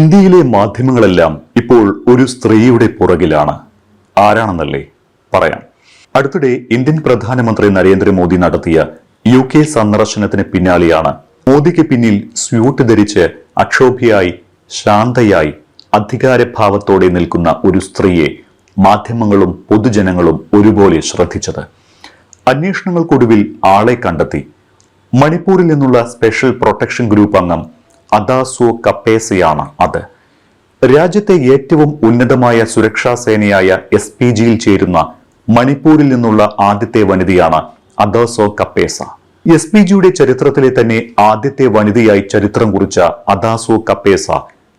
ഇന്ത്യയിലെ മാധ്യമങ്ങളെല്ലാം ഇപ്പോൾ ഒരു സ്ത്രീയുടെ പുറകിലാണ്. ആരാണെന്നല്ലേ പറയാം. അടുത്തിടെ ഇന്ത്യൻ പ്രധാനമന്ത്രി നരേന്ദ്രമോദി നടത്തിയ UK സന്ദർശനത്തിന് പിന്നാലെയാണ് മോദിക്ക് പിന്നിൽ സ്യൂട്ട് ധരിച്ച് അക്ഷോഭ്യയായി ശാന്തയായി അധികാരഭാവത്തോടെ നിൽക്കുന്ന ഒരു സ്ത്രീയെ മാധ്യമങ്ങളും പൊതുജനങ്ങളും ഒരുപോലെ ശ്രദ്ധിച്ചത്. അന്വേഷണങ്ങൾക്കൊടുവിൽ ആളെ കണ്ടെത്തി. മണിപ്പൂരിൽ നിന്നുള്ള സ്പെഷ്യൽ പ്രൊട്ടക്ഷൻ ഗ്രൂപ്പ് അംഗം അദാസോ കപ്പേസയാണ് അത്. രാജ്യത്തെ ഏറ്റവും ഉന്നതമായ സുരക്ഷാ സേനയായ SPGയിൽ ചേരുന്ന മണിപ്പൂരിൽ നിന്നുള്ള ആദ്യത്തെ വനിതയാണ് അദാസോ കപ്പേസ. SPGയുടെ ചരിത്രത്തിലെ തന്നെ ആദ്യത്തെ വനിതയായി ചരിത്രം കുറിച്ച അദാസോ കപ്പേസ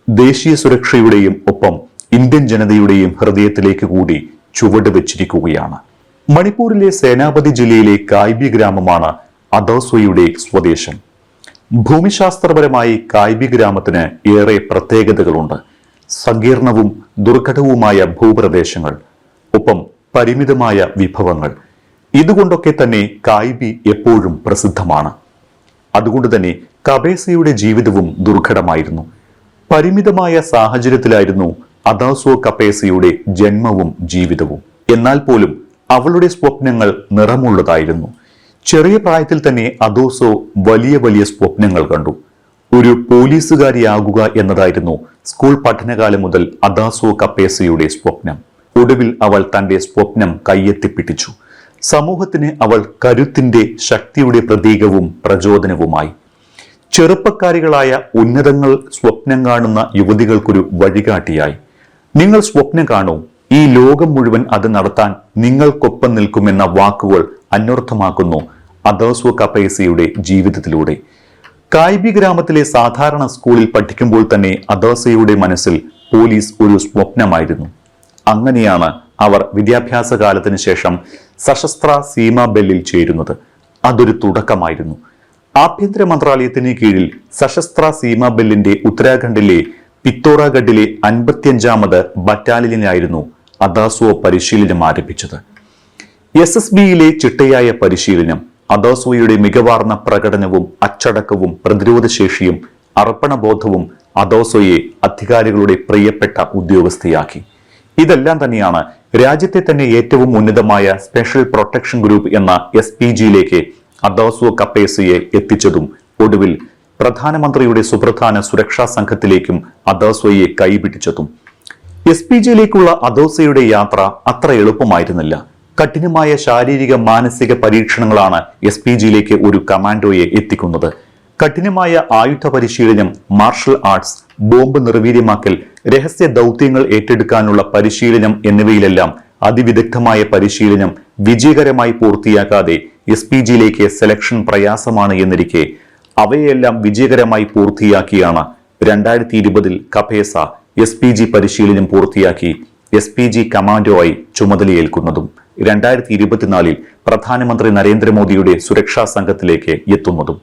ദേശീയ സുരക്ഷയുടെയും ഒപ്പം ഇന്ത്യൻ ജനതയുടെയും ഹൃദയത്തിലേക്ക് കൂടി ചുവട് വെച്ചിരിക്കുകയാണ്. മണിപ്പൂരിലെ സേനാപതി ജില്ലയിലെ കായ്ബി ഗ്രാമമാണ് അദാസോയുടെ സ്വദേശം. ഭൂമിശാസ്ത്രപരമായി കായ്ബി ഗ്രാമത്തിന് ഏറെ പ്രത്യേകതകളുണ്ട്. സങ്കീർണവും ദുർഘടവുമായ ഭൂപ്രദേശങ്ങൾ, ഒപ്പം പരിമിതമായ വിഭവങ്ങൾ. ഇതുകൊണ്ടൊക്കെ തന്നെ കായ്ബി എപ്പോഴും പ്രസിദ്ധമാണ്. അതുകൊണ്ട് തന്നെ കപ്പേസയുടെ ജീവിതവും ദുർഘടമായിരുന്നു. പരിമിതമായ സാഹചര്യത്തിലായിരുന്നു അദാസോ കപ്പേസയുടെ ജന്മവും ജീവിതവും. എന്നാൽ പോലും അവളുടെ സ്വപ്നങ്ങൾ നിറമുള്ളതായിരുന്നു. ചെറിയ പ്രായത്തിൽ തന്നെ അദാസോ വലിയ വലിയ സ്വപ്നങ്ങൾ കണ്ടു. ഒരു പോലീസുകാരിയാകുക എന്നതായിരുന്നു സ്കൂൾ പഠനകാലം മുതൽ അദാസോ കപ്പേസയുടെ സ്വപ്നം. ഒടുവിൽ അവൾ തന്റെ സ്വപ്നം കയ്യെത്തിപ്പിടിച്ചു. സമൂഹത്തിന് അവൾ കരുത്തിന്റെ, ശക്തിയുടെ പ്രതീകവും പ്രചോദനവുമായി. ചെറുപ്പക്കാരികളായ ഉന്നതങ്ങൾ സ്വപ്നം കാണുന്ന യുവതികൾക്കൊരു വഴികാട്ടിയായി. നിങ്ങൾ സ്വപ്നം കാണൂ, ഈ ലോകം മുഴുവൻ അത് നടത്താൻ നിങ്ങൾക്കൊപ്പം നിൽക്കുമെന്ന വാക്കുകൾ അന്വർത്ഥമാക്കുന്നു അദാസോ കപ്പേസയുടെ ജീവിതത്തിലൂടെ. കായ്ബി ഗ്രാമത്തിലെ സാധാരണ സ്കൂളിൽ പഠിക്കുമ്പോൾ തന്നെ അദാസോയുടെ മനസ്സിൽ പോലീസ് ഒരു സ്വപ്നമായിരുന്നു. അങ്ങനെയാണ് അവർ വിദ്യാഭ്യാസ കാലത്തിന് ശേഷം സശസ്ത്ര സീമാ ബെല്ലിൽ ചേരുന്നത്. അതൊരു തുടക്കമായിരുന്നു. ആഭ്യന്തര മന്ത്രാലയത്തിന് കീഴിൽ സശസ്ത്ര സീമാ ബെല്ലിന്റെ ഉത്തരാഖണ്ഡിലെ പിത്തോറാഗഡിലെ 55ാമത് ബറ്റാലിയനിലായിരുന്നു അദാസോ പരിശീലനം ആരംഭിച്ചത്. SSBയിലെ ചിട്ടയായ പരിശീലനം അദാസോയുടെ മികവാർന്ന പ്രകടനവും അച്ചടക്കവും പ്രതിരോധശേഷിയും അർപ്പണബോധവും അദാസോയെ അധികാരികളുടെ പ്രിയപ്പെട്ട ഉദ്യോഗസ്ഥയാക്കി. ഇതെല്ലാം തന്നെയാണ് രാജ്യത്തെ തന്നെ ഏറ്റവും ഉന്നതമായ സ്പെഷ്യൽ പ്രൊട്ടക്ഷൻ ഗ്രൂപ്പ് എന്ന SPGയിലേക്ക് അദാസോ കപ്പേസയെ എത്തിച്ചതും ഒടുവിൽ പ്രധാനമന്ത്രിയുടെ സുപ്രധാന സുരക്ഷാ സംഘത്തിലേക്കും അദാസോയെ കൈപിടിച്ചതും. SPGയിലേക്കുള്ള അദാസോയുടെ യാത്ര അത്ര എളുപ്പമായിരുന്നില്ല. കഠിനമായ ശാരീരിക മാനസിക പരീക്ഷണങ്ങളാണ് SPGയിലേക്ക് ഒരു കമാൻഡോയെ എത്തിക്കുന്നത്. കഠിനമായ ആയുധ പരിശീലനം, മാർഷൽ ആർട്സ്, ബോംബ് നിർവീര്യമാക്കൽ, രഹസ്യ ദൗത്യങ്ങൾ ഏറ്റെടുക്കാനുള്ള പരിശീലനം എന്നിവയിലെല്ലാം അതിവിദഗ്ധമായ പരിശീലനം വിജയകരമായി പൂർത്തിയാക്കാതെ SPGയിലേക്ക് സെലക്ഷൻ പ്രയാസമാണ് എന്നിരിക്കെ അവയെല്ലാം വിജയകരമായി പൂർത്തിയാക്കിയാണ് 2020 കപ്പേസ SPG പരിശീലനം പൂർത്തിയാക്കി SPG കമാൻഡോ ആയി ചുമതലയേൽക്കുന്നതും 2024 പ്രധാനമന്ത്രി നരേന്ദ്രമോദിയുടെ സുരക്ഷാ സംഘത്തിലേക്ക് എത്തുന്നതും.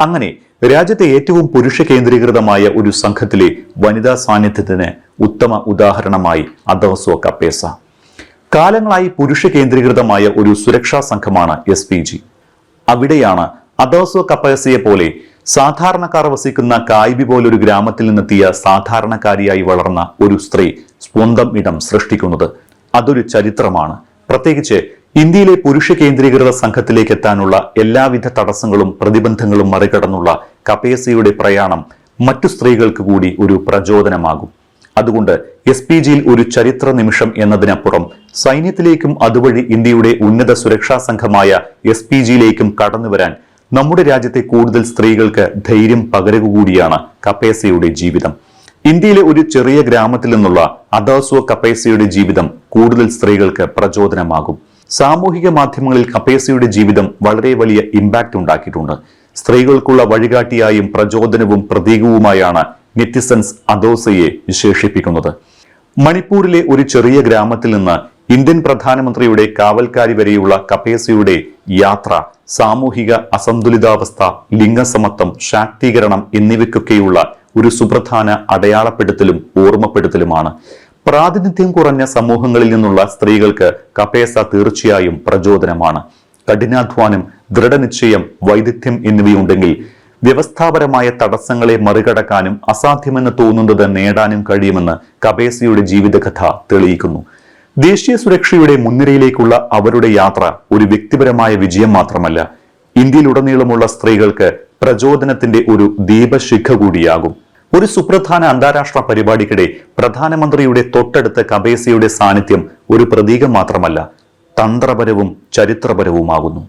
അങ്ങനെ രാജ്യത്തെ ഏറ്റവും പുരുഷ കേന്ദ്രീകൃതമായ ഒരു സംഘത്തിലെ വനിതാ സാന്നിധ്യത്തിന് ഉത്തമ ഉദാഹരണമായി അദാസോ കപ്പേസ. കാലങ്ങളായി പുരുഷ കേന്ദ്രീകൃതമായ ഒരു സുരക്ഷാ സംഘമാണ് SPG. അവിടെയാണ് അദാസോ കപ്പേസയെ പോലെ സാധാരണക്കാർ വസിക്കുന്ന കായ്ബി പോലൊരു ഗ്രാമത്തിൽ നിന്നെത്തിയ സാധാരണക്കാരിയായി വളർന്ന ഒരു സ്ത്രീ സ്വന്തം ഇടം സൃഷ്ടിക്കുന്നത്. അതൊരു ചരിത്രമാണ്. പ്രത്യേകിച്ച് ഇന്ത്യയിലെ പുരുഷ കേന്ദ്രീകൃത സംഘത്തിലേക്ക് എത്താനുള്ള എല്ലാവിധ തടസ്സങ്ങളും പ്രതിബന്ധങ്ങളും മറികടന്നുള്ള കപ്പേസയുടെ പ്രയാണം മറ്റു സ്ത്രീകൾക്ക് കൂടി ഒരു പ്രചോദനമാകും. അതുകൊണ്ട് SPGയിൽ ഒരു ചരിത്ര നിമിഷം എന്നതിനപ്പുറം സൈന്യത്തിലേക്കും അതുവഴി ഇന്ത്യയുടെ ഉന്നത സുരക്ഷാ സംഘമായ SPGയിലേക്കും കടന്നുവരാൻ നമ്മുടെ രാജ്യത്തെ കൂടുതൽ സ്ത്രീകൾക്ക് ധൈര്യം പകരുക കൂടിയാണ് കപ്പേസയുടെ ജീവിതം. ഇന്ത്യയിലെ ഒരു ചെറിയ ഗ്രാമത്തിൽ നിന്നുള്ള അദാസോ കപ്പേസയുടെ ജീവിതം കൂടുതൽ സ്ത്രീകൾക്ക് പ്രചോദനമാകും. സാമൂഹിക മാധ്യമങ്ങളിൽ കപ്പേസയുടെ ജീവിതം വളരെ വലിയ ഇമ്പാക്ട് ഉണ്ടാക്കിയിട്ടുണ്ട്. സ്ത്രീകൾക്കുള്ള വഴികാട്ടിയായും പ്രചോദനവും പ്രതീകവുമായാണ് നെറ്റിസൺസ് അദാസോയെ വിശേഷിപ്പിക്കുന്നത്. മണിപ്പൂരിലെ ഒരു ചെറിയ ഗ്രാമത്തിൽ നിന്ന് ഇന്ത്യൻ പ്രധാനമന്ത്രിയുടെ കാവൽക്കാരി വരെയുള്ള കപ്പേസയുടെ യാത്ര സാമൂഹിക അസന്തുലിതാവസ്ഥ, ലിംഗസമത്വം, ശാക്തീകരണം എന്നിവയ്ക്കൊക്കെയുള്ള ഒരു സുപ്രധാന അടയാളപ്പെടുത്തലും ഓർമ്മപ്പെടുത്തലുമാണ്. പ്രാതിനിധ്യം കുറഞ്ഞ സമൂഹങ്ങളിൽ നിന്നുള്ള സ്ത്രീകൾക്ക് കപ്പേസ തീർച്ചയായും പ്രചോദനമാണ്. കഠിനാധ്വാനം, ദൃഢനിശ്ചയം, വൈദഗ്ധ്യം എന്നിവയുണ്ടെങ്കിൽ വ്യവസ്ഥാപരമായ തടസ്സങ്ങളെ മറികടക്കാനും അസാധ്യമെന്ന് തോന്നുന്നത് നേടാനും കഴിയുമെന്ന് കബേസയുടെ ജീവിതകഥ തെളിയിക്കുന്നു. ദേശീയ സുരക്ഷയുടെ മുൻനിരയിലേക്കുള്ള അവരുടെ യാത്ര ഒരു വ്യക്തിപരമായ വിജയം മാത്രമല്ല, ഇന്ത്യയിലുടനീളമുള്ള സ്ത്രീകൾക്ക് പ്രചോദനത്തിന്റെ ഒരു ദീപശിഖ കൂടിയാകും. ഒരു സുപ്രധാന അന്താരാഷ്ട്ര പരിപാടിക്കിടെ പ്രധാനമന്ത്രിയുടെ തൊട്ടടുത്ത കബേസയുടെ സാന്നിധ്യം ഒരു പ്രതീകം മാത്രമല്ല, തന്ത്രപരവും ചരിത്രപരവുമാകുന്നു.